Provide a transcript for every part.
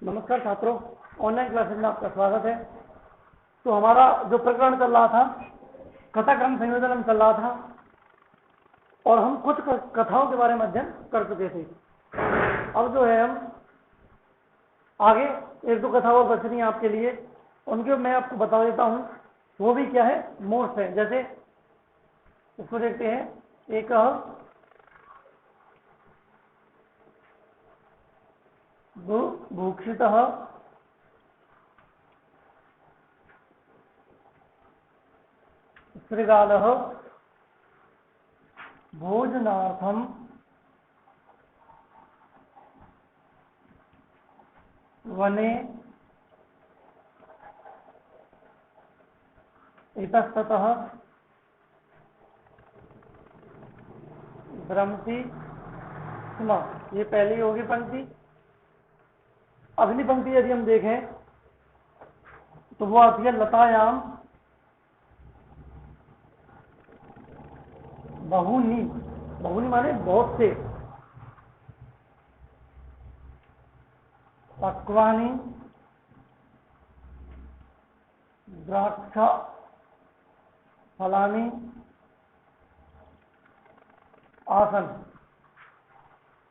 नमस्कार छात्रों, online classes में आपका स्वागत है। तो हमारा जो प्रकरण चल रहा था कथा क्रम संयोजन चल रहा था और हम कुछ कथाओं के बारे में अध्ययन कर चुके थे। अब जो है हम आगे एक दो कथा और बच रही हैं आपके लिए, उनके मैं आपको बता देता हूं। वो भी क्या है, मोड्स है। जैसे इसको देखते हैं, एक भूक्षितः शृगालः भोजनार्थं वने इतस्ततः भ्रमति स्म। ये पहली होगी पंक्ति। अगली पंक्ति यदि हम देखें तो वो आती है लतायाम बहुनी। बहुनी माने बहुत से, पक्वानी द्राक्ष फलानी आसन।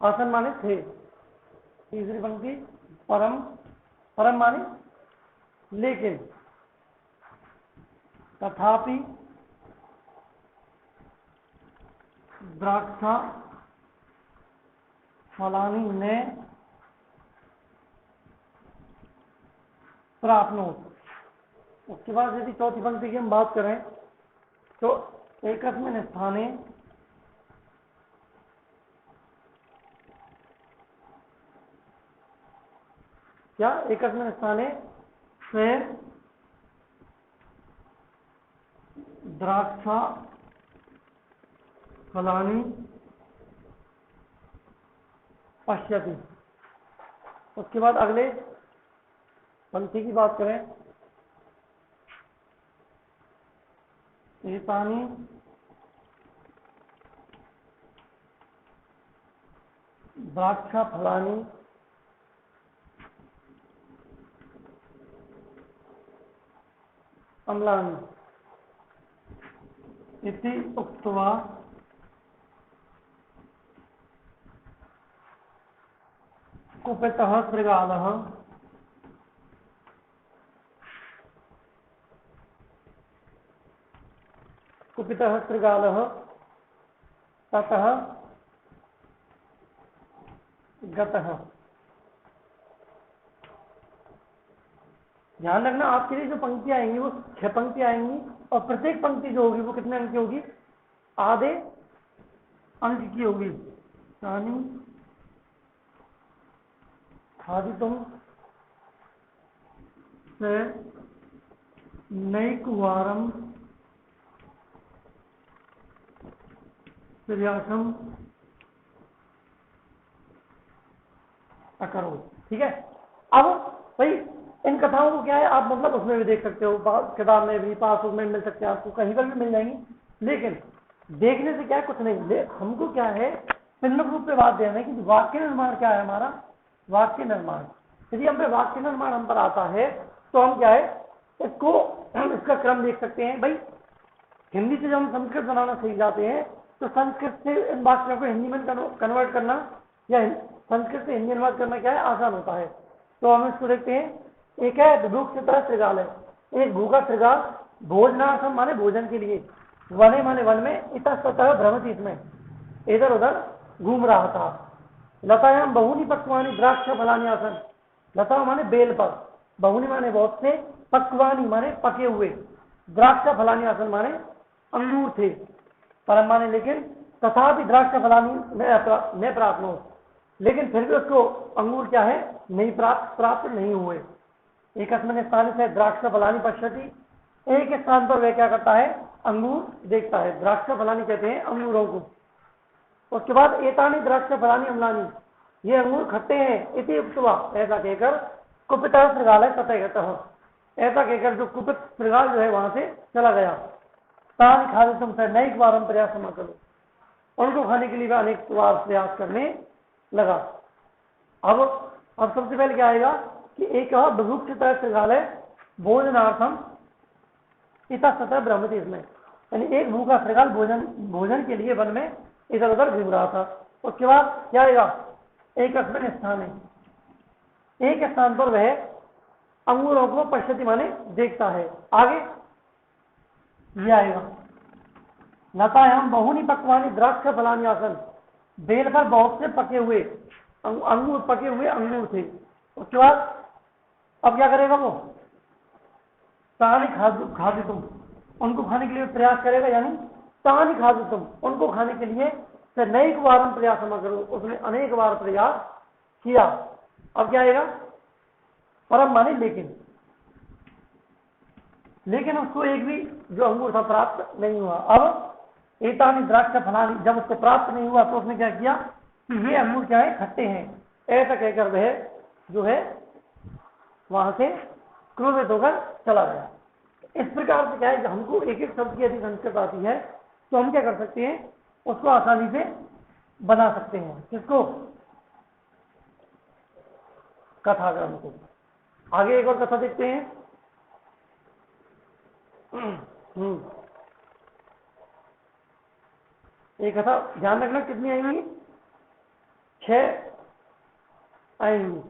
आसन माने थे। तीसरी पंक्ति परम। परम माने लेकिन। तथापि द्राक्ष फलानी ने प्राप्नोत। उसके बाद यदि चौथी पंक्ति की हम बात करें तो एकस्मिन् स्थाने क्या एकस्मिन् स्थाने स्वे द्राक्ष फलानी पश्यति। उसके बाद अगले पंक्ति की बात करें, एतानि द्राक्ष फलानी अम्लानि इति उक्त्वा कुपितः शृगालः ततः गतः। ध्यान रखना, आपके लिए जो पंक्तियां आएंगी वो 6 पंक्तियां आएंगी और प्रत्येक पंक्ति जो होगी वो कितने अंक की होगी? आधे अंक की होगी। यानी खादितुं से नैकवारं प्रयासम अकरो। ठीक है। अब भाई इन कथाओं को क्या है, आप मतलब उसमें भी देख सकते हो, किताब में भी, पास में मिल सकते हैं, आपको कहीं पर भी मिल जाएंगी। लेकिन देखने से क्या है, कुछ नहीं। हमको क्या है, फिल्म रूप पे बात देना है कि वाक्य निर्माण क्या है हमारा, वाक्य निर्माण। यदि हम पे वाक्य निर्माण हम पर आता है तो हम क्या है, इसको हम इसका क्रम देख सकते हैं। भाई हिंदी से जब हम संस्कृत बनाना सीख जाते हैं तो संस्कृत से इन वाक्यों को हिंदी में कन्वर्ट करना या संस्कृत से हिंदी अनुवाद करना क्या है, आसान होता है। तो हम इसको देखते हैं। एक है विभूक्षितः शृगाल है, एक भूखा शृगाल, भोजनार्थम माने भोजन के लिए, वने माने वन में, इतस्ततः भ्रमति इसमें इधर उधर घूम रहा था। लतायाम बहुनी पक्वानी द्राक्ष फलानी आसन। लता माने बेल पर, बहुनी माने बहुत से, पक्वानी माने पके हुए, द्राक्ष फलानी आसन माने अंगूर थे, परम माने लेकिन, तथापि द्राक्ष फलानी ने प्राप्त, लेकिन फिर भी उसको अंगूर क्या है, नहीं प्राप्त नहीं हुए। एकस्मिन् स्थाने से द्राक्ष फलानी पश्यति। एक स्थान पर वह क्या करता है, अंगूर देखता है। द्राक्ष फलानी कहते हैं अंगूरों को। उसके बाद एतानि द्राक्ष फलानी अम्लानी, ये अंगूर खट्टे हैं। इति उक्त्वा, ऐसा कहकर कुपितः शृगालः ततः गतः, ऐसा कहकर जो कुपित शृगाल जो है वहां से चला गया। तानि खादितुं स नैकवारं प्रयासम् अकरोत्, उनको खाने के लिए वह अनेक बार प्रयास करने लगा। अब सबसे पहले क्या आएगा, कि एक बुभुक्षितः शृगालय भोजनार्थम इतस्ततः भ्रमति इसमें, यानी एक भूखा शृगाल भोजन के लिए वन में इधर उधर घूम रहा था। उसके बाद क्या आएगा, एक अस्मिन स्थान है, एक स्थान पर वह अंगूरों को पश्यति माने देखता है। आगे ये आएगा, लतायाम बहुनी पक्वानी द्राक्ष फलानी आसन, बेल पर बहुत से पके हुए अंगूर थे। उसके बाद अब क्या करेगा वो, तानी खादी तुम, उनको खाने के लिए प्रयास करेगा, यानी तानी खादी तुम, उनको खाने के लिए अनेक बार प्रयास करो, उसने अनेक बार प्रयास किया। अब क्या आएगा, परम माने लेकिन उसको एक भी जो अंगूर था प्राप्त नहीं हुआ। अब एतानी द्राक्ष फलानी, जब उसको प्राप्त नहीं हुआ तो उसने क्या किया कि ये अंगूर क्या है, खट्टे हैं, ऐसा कहकर वह जो है वहां से क्रोधित होकर चला गया। इस प्रकार से क्या है, हमको एक एक शब्द की यदि संस्कृत आती है तो हम क्या कर सकते हैं, उसको आसानी से बना सकते हैं। किसको, कथाग्रम को। आगे एक और कथा देखते हैं। एक कथा ध्यान रखना, कितनी आएंगी, 6 आएंगी।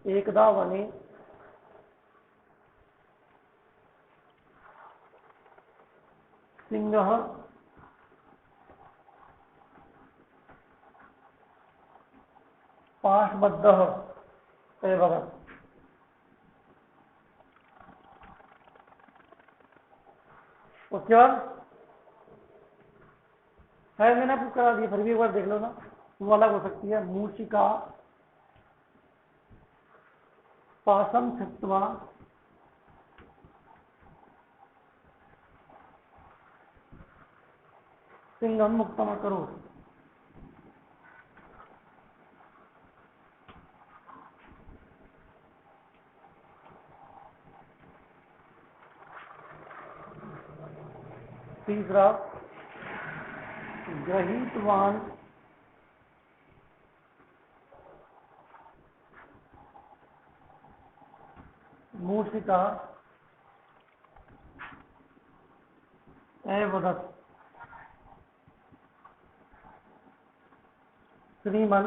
एकदा वने सिंह पाशबद्ध भगत। उसके बाद शायद मैंने आपको करा दिया, फिर भी एक बार देख लो ना, वो अलग हो सकती है। मूषिका पासम छित्वा सिंहम मुक्तम करो। तीसरा, ग्रहीतवान मूषिका एवदत् श्रीमन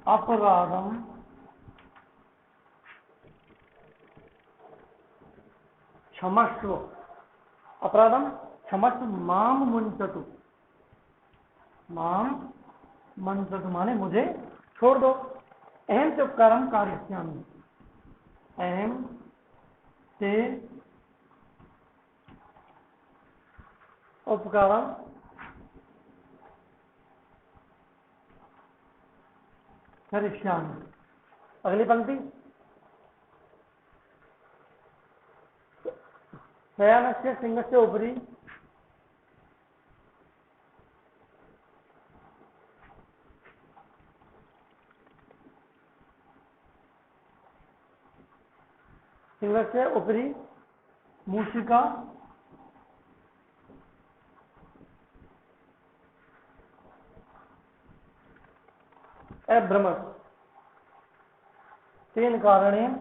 अपराधम क्षमस्व, अपराधम क्षमस्व माम मुंचतु, माम मुंचतु माने मुझे छोड़ दो। अहम से उपकारम कार्यस्यामि, अहम से उपकारम करिष्यामि। अगली पंक्ति, शयानस्य सिंहस्य उपरि सिंहस्य उपरि मूषिका अभ्रमत् तेन कारणेन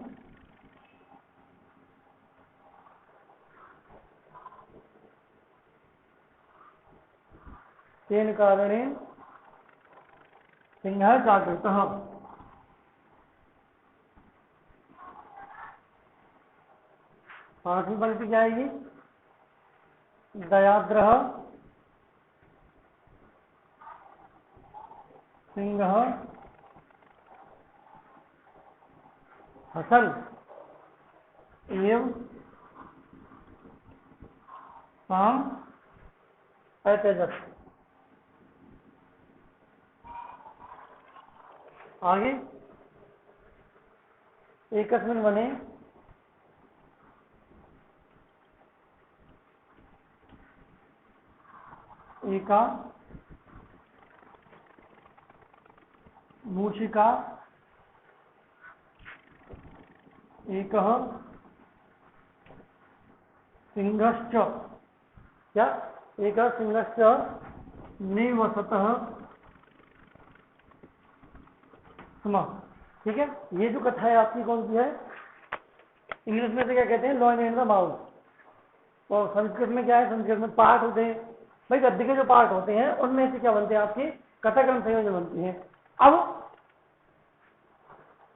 सिंहः जागृतः। 5वीं पंक्ति क्या आएगी, दयाद्रः सिंहः हसन एवं ताम अत्यजत। आगे एकस्मिन् वने एका मूषिका एकः सिंहश्च, क्या एकः सिंहश्च निवसतः स्म। ठीक है, ये जो कथा है आपकी कौन सी है? इंग्लिश में से क्या कहते हैं? Law in the mouth. और संस्कृत में क्या है? संस्कृत में पाठ होते हैं भाई, गद्य के जो पाठ होते हैं उनमें से क्या बनते हैं? आपकी कथाक्रम संयोजन बनती है। अब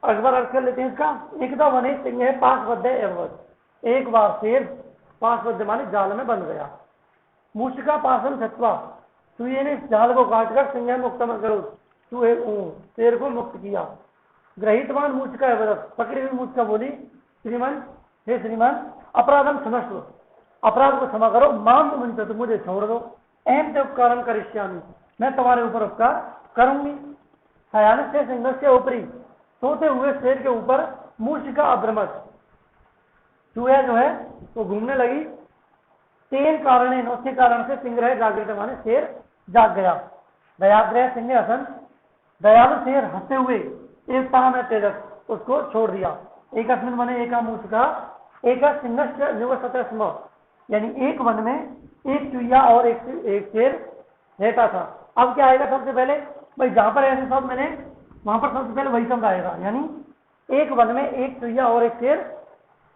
अखबार अर्थ कर लेते हैं इसका। एकदा वने सिंह है पास बद्ध एवं, एक बार शेर पास बद्ध माने जाल में बन गया। मूषिका पासन छत्वा, चूहे ने जाल को काटकर सिंह मुक्त करो, चूहे शेर को मुक्त किया। ग्रहितवान मूषिका एवं, पकड़ी हुई मूषिका बोली श्रीमान, हे श्रीमान अपराधम क्षमस्व, अपराध को क्षमा करो, माम मुंचत, मुझे छोड़ दो, अहम से उपकारम करिष्यामि, मैं तुम्हारे ऊपर उपकार करूंगी। शयान से सिंह से ऊपरी, सोते हुए शेर के ऊपर मूषिका अभ्रमत, चूहा जो है वो घूमने लगी। तेन कारण, उसके कारण से सिंह जागृत माने शेर जाग गया। दयाग्रह सिंह हसन, दयालु शेर हंसते हुए एक ताम है तेजस, उसको छोड़ दिया। एक अस्मिन माने एका मूषिका एका सिंह युवसत स्म, यानी एक वन में एक चुहिया और एक शेर रहता था। अब क्या आएगा सबसे पहले भाई? जहां पर ऐसे शब्द मैंने वहां पर सबसे पहले वही शब्द आएगा, यानी एक वन में एक चुहिया और एक शेर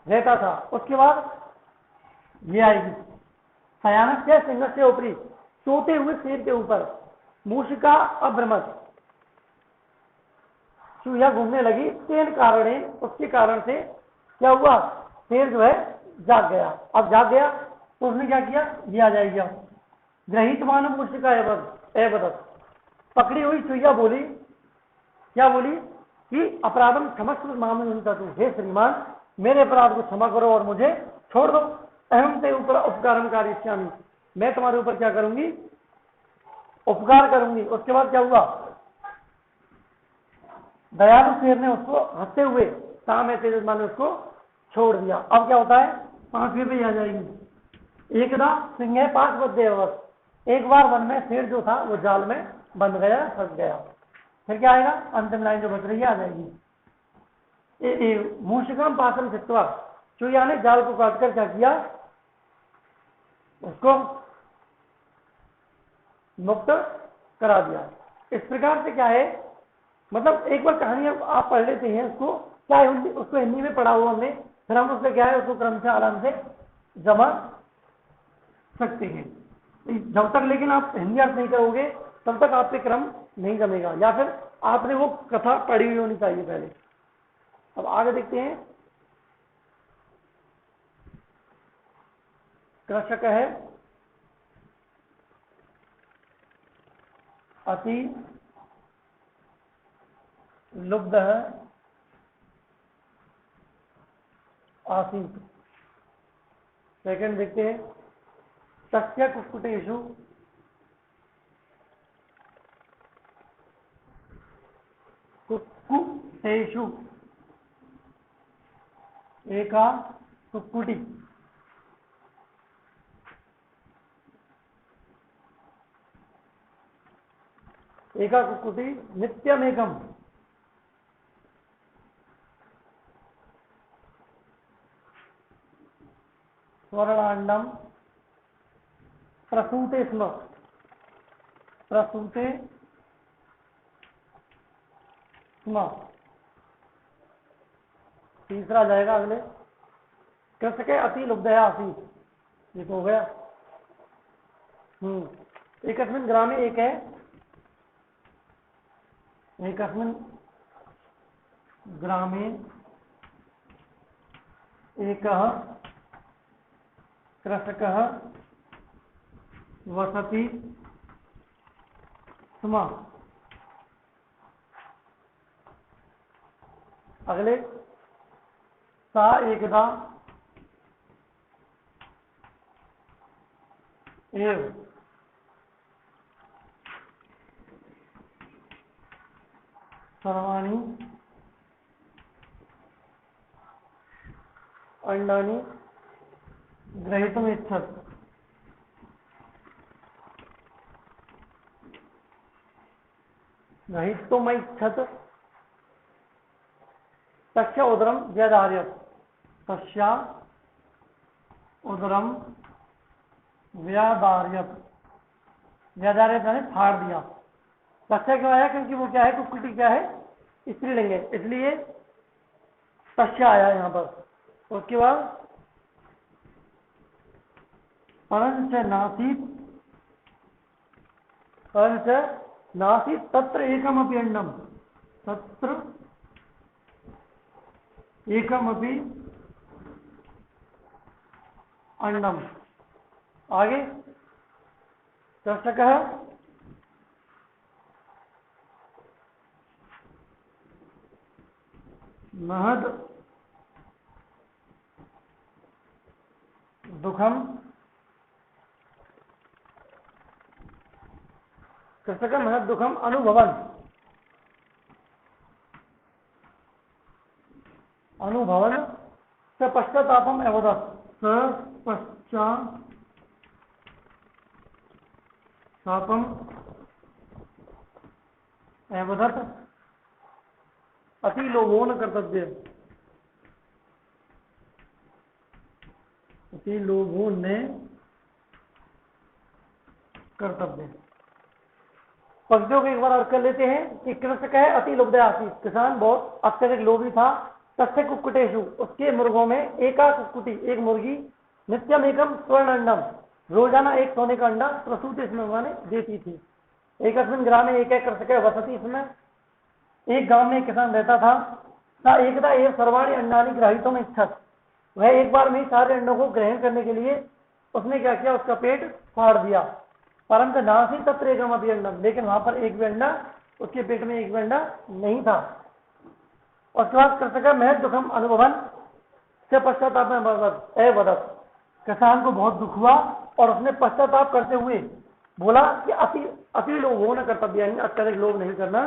रहता था। उसके बाद ये आएगी शयानक से सिंह से ऊपरी, सोते हुए शेर के ऊपर, मूषिका अभ्रमत, चूहिया घूमने लगी। तेन कारण, उसके कारण से क्या हुआ? शेर जो है जाग गया। अब जाग गया तो उसने क्या किया? ये आ जाएगी। ग्रहित मानव मूषिका एवदत, पकड़ी हुई चुहिया बोली, क्या बोली? कि अपराधम क्षमस्व मामून, हे श्रीमान मेरे अपराध को क्षमा करो और मुझे छोड़ दो। अहम से ऊपर उपकारम करिष्यामि, मैं तुम्हारे ऊपर क्या करूंगी? उपकार करूंगी। उसके बाद क्या हुआ? दयालु शेर ने उसको हंसते हुए ताम है तेजस माने उसको छोड़ दिया। अब क्या होता है? पांचवी पे आ जाएगी। एकदा सिंह पास बद्ध, एक बार वन में शेर जो था वो जाल में बंध गया, फंस गया। फिर क्या आएगा? अंतिम लाइन जो बच रही है आ जाएगी। मूषिकम पासन छित्वा, चूहिया ने जाल को काटकर क्या किया? उसको मुक्त करा दिया। इस प्रकार से क्या है, मतलब एक बार कहानी आप पढ़ लेते हैं उसको, क्या है उसको हिंदी में पढ़ा हुआ हमने, फिर हम उससे क्या है उसको क्रम से आराम से जमा सकते हैं। जब तक लेकिन आप हिंदी अर्थ नहीं करोगे तब तक आपके क्रम नहीं जमेगा, या फिर आपने वो कथा पढ़ी हुई होनी चाहिए पहले। अब आगे देखते हैं। कृषक है अति लुब्ध आसीत। सेकंड देखते हैं। तस्य कुक्कुटेषु कुक्कुटेषु एका कुक्कुटी, एका कुक्कुटी नित्यमेकम स्वर्णांडम प्रसूते स्म, प्रसूते स्म। तीसरा जाएगा अगले। कृषक अति लुब्धया आसीत, ये तो हो गया। एकस्मिन् ग्रामे एक है, एकस्मिन् ग्रामे एकः कृषकः वसति स्म। अगले। सा एकदा एव सर्वाणि अंडानि ग्रहीतुमिच्छत्, ग्रहीतुमिच्छत्। तस्य उदरम व्यधार्यत, तस्या उदरम व्याधार्यत। व्यधारयत यानी फाड़ दिया। तस्य क्यों आया? क्योंकि वो क्या है, कुक्कुटी क्या है, स्त्रीलिंग है, इसलिए तस्य आया यहाँ पर। उसके बाद परंच नासीत् तत्र एकमपि अंडम, तत्र एकमपि अंडम। आगे दर्शकः महद दुखम, कृषक महद दुखम अनुभवन, अनुभवन स पश्चातापम अवदत्, स पश्चातापम अवदत् अति लोभो न कर्तव्य, अति लोभो ने कर्तव्य। पंक्तियों को एक बार अर्थ कर लेते हैं कि कृषक है अति लुब्धयासी, किसान बहुत अत्यधिक लोभी था। तस्य कुक्कुटेषु, उसके मुर्गों में एका कुक्कुटी, एक मुर्गी, नित्यम एकम स्वर्ण अंडम, रोजाना एक सोने का अंडा, प्रसूति इसमें उन्होंने देती थी। एक ग्राम में एक कृषक है वसती, इसमें एक गांव में एक किसान रहता था। सा एकदा एवं सर्वाणी अंडानी ग्रहितों में इच्छा, वह एक बार में सारे अंडों को ग्रहण करने के लिए उसने क्या किया, उसका पेट फाड़ दिया। परंतु नासी तत्र एकम अपि अंडम, लेकिन वहां पर एक भी अंडा, उसके पेट में एक भी अंडा नहीं था। उसके बाद कृषक महद दुखम अनुभवन से पश्चाताप में अवदत्, किसान को बहुत दुख हुआ और उसने पश्चाताप करते हुए बोला कि अति लोभ होना कर्तव्य, यानी अत्यधिक लोभ नहीं करना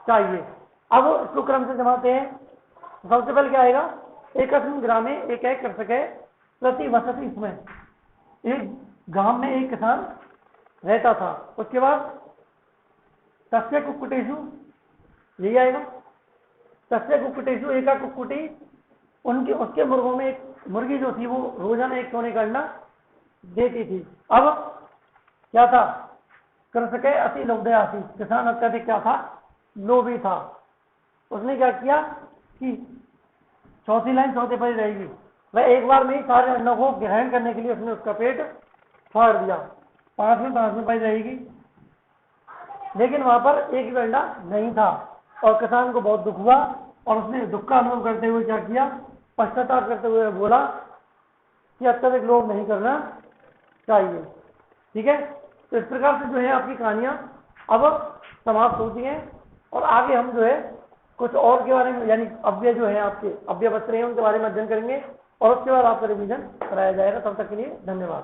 चाहिए। अब इसको क्रम से जमाते हैं। सबसे पहले क्या आएगा, एकस्मिन् ग्रामे एक कृषक है प्रति वसति, इसमें एक गांव में एक किसान रहता था। उसके बाद तस्य कुक्कुटेषु, यही आएगा, तस्य कुक्कुटेषु एका कुक्कुटी, उनके उसके मुर्गों में एक मुर्गी जो थी वो रोजाना एक सोने का अंडा देती थी। अब क्या था, कृषक अति लुब्धयासी, किसान अत्यधिक क्या था, लोभी था। उसने क्या किया कि चौथी लाइन चौथे पर ही रहेगी, वह एक बार में ही सारे अंडों को ग्रहण करने के लिए उसने उसका पेट फाड़ दिया। पांचवीं पर रहेगी, लेकिन वहां पर एक भी अंडा नहीं था और किसान को बहुत दुख हुआ और उसने दुख का अनुभव करते हुए क्या किया, पश्चाताप करते हुए बोला कि अत्यधिक लोभ नहीं करना चाहिए। ठीक है, तो इस प्रकार से जो है आपकी कहानियां अब समाप्त होती हैं और आगे हम जो है कुछ और के बारे में, यानी अव्यय जो है आपके अव्यय वस्त्र हैं उनके बारे में अध्ययन करेंगे और उसके बाद आपका रिवीजन कराया जाएगा। तब तक के लिए धन्यवाद।